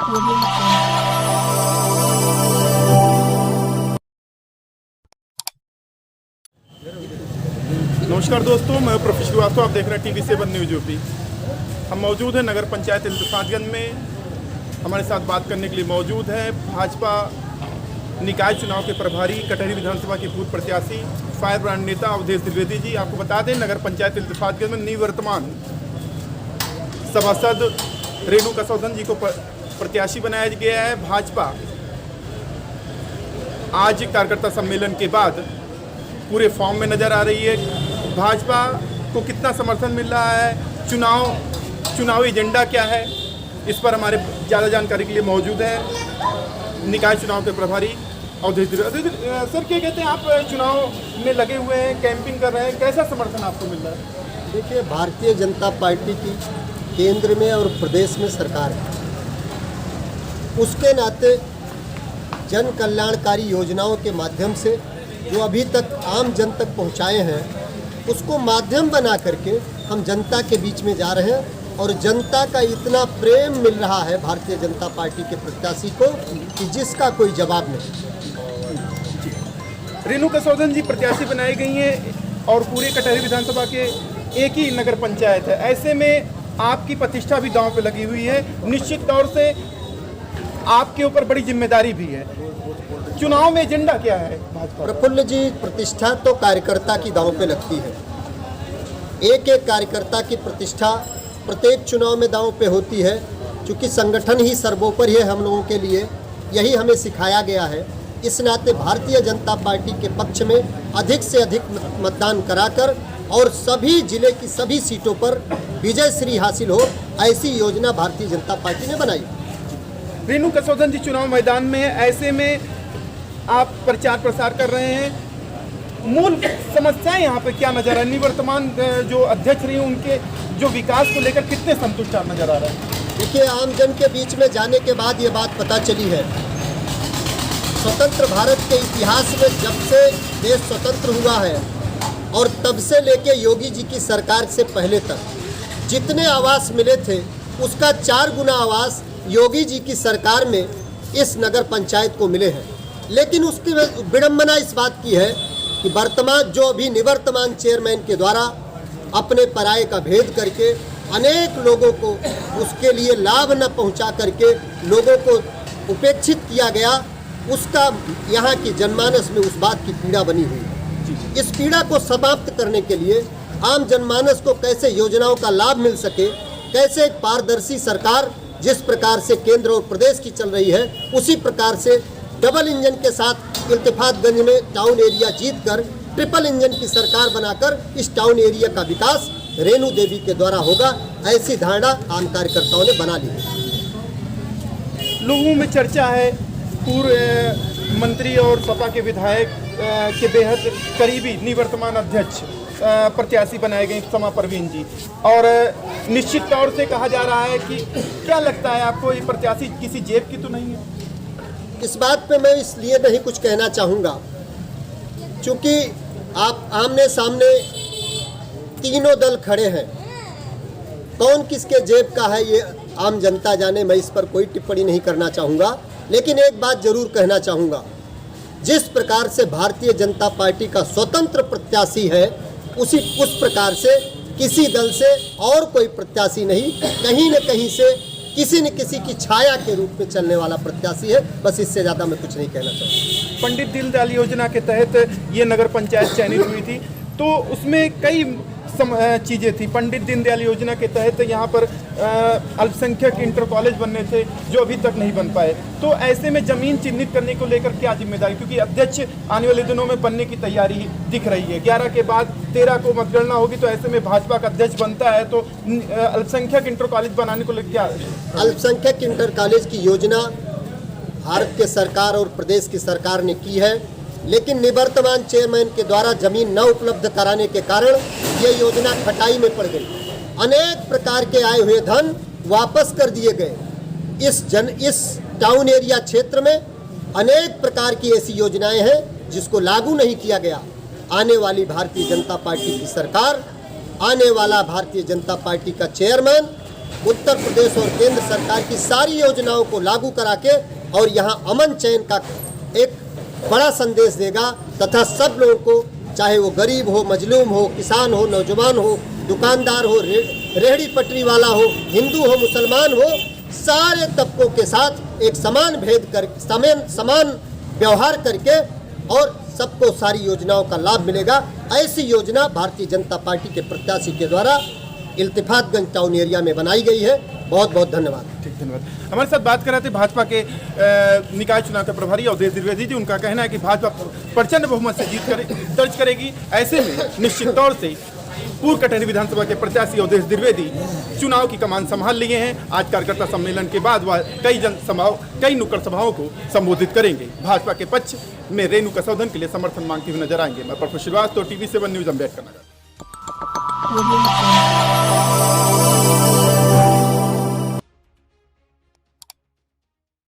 नमस्कार दोस्तों, मैं प्रोफेसर श्रीवास्तव, आप देख रहे हैं TV7 न्यूज यूपी। हम मौजूद हैं नगर पंचायत इल्तफातगंज में। हमारे साथ बात करने के लिए मौजूद है भाजपा निकाय चुनाव के प्रभारी, कटहरी विधानसभा के पूर्व प्रत्याशी, फायर ब्रांड नेता अवधेश द्विवेदी जी। आपको बता दें, नगर पंचायत इल्तफातगंज में निवर्तमान सभासद रेणु कसौधन जी को प्रत्याशी बनाया गया है। भाजपा आज कार्यकर्ता सम्मेलन के बाद पूरे फॉर्म में नज़र आ रही है। भाजपा को कितना समर्थन मिल रहा है, चुनावी एजेंडा क्या है, इस पर हमारे ज़्यादा जानकारी के लिए मौजूद है निकाय चुनाव के प्रभारी अवधेश द्विवेदी। सर, क्या कहते हैं, आप चुनाव में लगे हुए हैं, कैंपिंग कर रहे हैं, कैसा समर्थन आपको मिल रहा है? देखिए, भारतीय जनता पार्टी की केंद्र में और प्रदेश में सरकार है। उसके नाते जन कल्याणकारी योजनाओं के माध्यम से जो अभी तक आम जन तक पहुंचाए हैं, उसको माध्यम बना करके हम जनता के बीच में जा रहे हैं और जनता का इतना प्रेम मिल रहा है भारतीय जनता पार्टी के प्रत्याशी को कि जिसका कोई जवाब नहीं। रेणु कसौधन जी प्रत्याशी बनाई गई हैं और पूरे कटहरी विधानसभा के एक ही नगर पंचायत है। ऐसे में आपकी प्रतिष्ठा भी दांव पे लगी हुई है। निश्चित तौर से आपके ऊपर बड़ी जिम्मेदारी भी है। चुनाव में एजेंडा क्या है भाजपा? प्रफुल्ल जी, प्रतिष्ठा तो कार्यकर्ता की दांव पे लगती है। एक एक कार्यकर्ता की प्रतिष्ठा प्रत्येक चुनाव में दांव पे होती है, क्योंकि संगठन ही सर्वोपरि है हम लोगों के लिए। यही हमें सिखाया गया है। इस नाते भारतीय जनता पार्टी के पक्ष में अधिक से अधिक मतदान कराकर और सभी जिले की सभी सीटों पर विजय श्री हासिल हो, ऐसी योजना भारतीय जनता पार्टी ने बनाई। रेणु कसौधन जी चुनाव मैदान में है, ऐसे में आप प्रचार प्रसार कर रहे हैं। मूल समस्याएं यहाँ पे क्या नजर आ रही है? निवर्तमान जो अध्यक्ष रही उनके जो विकास को लेकर कितने संतुष्ट आप नजर आ रहे हैं? देखिए, आम जन के बीच में जाने के बाद ये बात पता चली है, स्वतंत्र भारत के इतिहास में जब से देश स्वतंत्र हुआ है और तब से लेके योगी जी की सरकार से पहले तक जितने आवास मिले थे, उसका 4 गुना आवास योगी जी की सरकार में इस नगर पंचायत को मिले हैं। लेकिन उसकी विडंबना इस बात की है कि वर्तमान जो अभी निवर्तमान चेयरमैन के द्वारा अपने पराये का भेद करके अनेक लोगों को उसके लिए लाभ न पहुंचा करके लोगों को उपेक्षित किया गया, उसका यहाँ की जनमानस में उस बात की पीड़ा बनी हुई है। इस पीड़ा को समाप्त करने के लिए आम जनमानस को कैसे योजनाओं का लाभ मिल सके, कैसे एक पारदर्शी सरकार जिस प्रकार से केंद्र और प्रदेश की चल रही है, उसी प्रकार से डबल इंजन के साथ इल्तफातगंज में टाउन एरिया जीतकर ट्रिपल इंजन की सरकार बनाकर इस टाउन एरिया का विकास रेणु देवी के द्वारा होगा, ऐसी धारणा आम कार्यकर्ताओं ने बना ली है। लोगों में चर्चा है, पूर्व मंत्री और सपा के विधायक के बेहद करीबी निवर्तमान अध्यक्ष प्रत्याशी बनाए गए समा परवीन जी, और निश्चित तौर से कहा जा रहा है कि क्या लगता है आपको, ये प्रत्याशी किसी जेब की तो नहीं है? इस बात पे मैं इसलिए नहीं कुछ कहना चाहूँगा क्योंकि आप आमने सामने तीनों दल खड़े हैं। कौन किसके जेब का है ये आम जनता जाने, मैं इस पर कोई टिप्पणी नहीं करना चाहूँगा। लेकिन एक बात जरूर कहना चाहूँगा, जिस प्रकार से भारतीय जनता पार्टी का स्वतंत्र प्रत्याशी है, उस प्रकार से किसी दल से और कोई प्रत्याशी नहीं, कहीं न कहीं से किसी न किसी की छाया के रूप में चलने वाला प्रत्याशी है। बस इससे ज़्यादा मैं कुछ नहीं कहना चाहूँगा। पंडित दीनदयाल योजना के तहत ये नगर पंचायत चयनित हुई थी, तो उसमें कई चीज़ें थी। पंडित दीनदयाल योजना के तहत यहाँ पर अल्पसंख्यक इंटर कॉलेज बनने थे जो अभी तक नहीं बन पाए। तो ऐसे में ज़मीन चिन्हित करने को लेकर क्या जिम्मेदारी, क्योंकि अध्यक्ष आने वाले दिनों में बनने की तैयारी दिख रही है। 11 के बाद 13 को मतगणना होगी, तो ऐसे में भाजपा का अध्यक्ष बनता है, तो अल्पसंख्यक इंटर कॉलेज बनाने को लेकर क्या? अल्पसंख्यक इंटर कॉलेज की योजना भारत के सरकार और प्रदेश की सरकार ने की है, लेकिन निवर्तमान चेयरमैन के द्वारा जमीन न उपलब्ध कराने के कारण ये योजना खटाई में पड़ गई। अनेक प्रकार के आए हुए धन वापस कर दिए गए। इस टाउन एरिया क्षेत्र में अनेक प्रकार की ऐसी योजनाएं हैं जिसको लागू नहीं किया गया। आने वाली भारतीय जनता पार्टी की सरकार, आने वाला भारतीय जनता पार्टी का चेयरमैन उत्तर प्रदेश और केंद्र सरकार की सारी योजनाओं को लागू करा के और यहाँ अमन चैन का एक बड़ा संदेश देगा तथा सब लोगों को, चाहे वो गरीब हो, मजलूम हो, किसान हो, नौजवान हो, दुकानदार हो, रेहड़ी पटरी वाला हो, हिंदू हो, मुसलमान हो, सारे तबकों के साथ एक समान भेद कर समान व्यवहार करके और सबको सारी योजनाओं का लाभ मिलेगा। ऐसी योजना भारतीय जनता पार्टी के प्रत्याशी के द्वारा इल्तिफातगंज टाउन एरिया में बनाई गई है। बहुत बहुत धन्यवाद। ठीक, धन्यवाद। हमारे साथ बात कर रहे थे भाजपा के निकाय चुनाव के प्रभारी अवधेश द्विवेदी जी। उनका कहना है कि भाजपा प्रचंड बहुमत से जीत दर्ज करेगी। ऐसे में निश्चित तौर से पूर्व कटहरी विधानसभा के प्रत्याशी अवधेश द्विवेदी चुनाव की कमान संभाल लिए हैं। आज कार्यकर्ता सम्मेलन के बाद वह कई नुक्कड़ सभाओं को संबोधित करेंगे। भाजपा के पक्ष में रेणु कसौधन के लिए समर्थन मांगते हुए नजर आएंगे। मैं प्रफुल्ल श्रीवास्तव, TV7 न्यूज, अम्बेडकर नगर।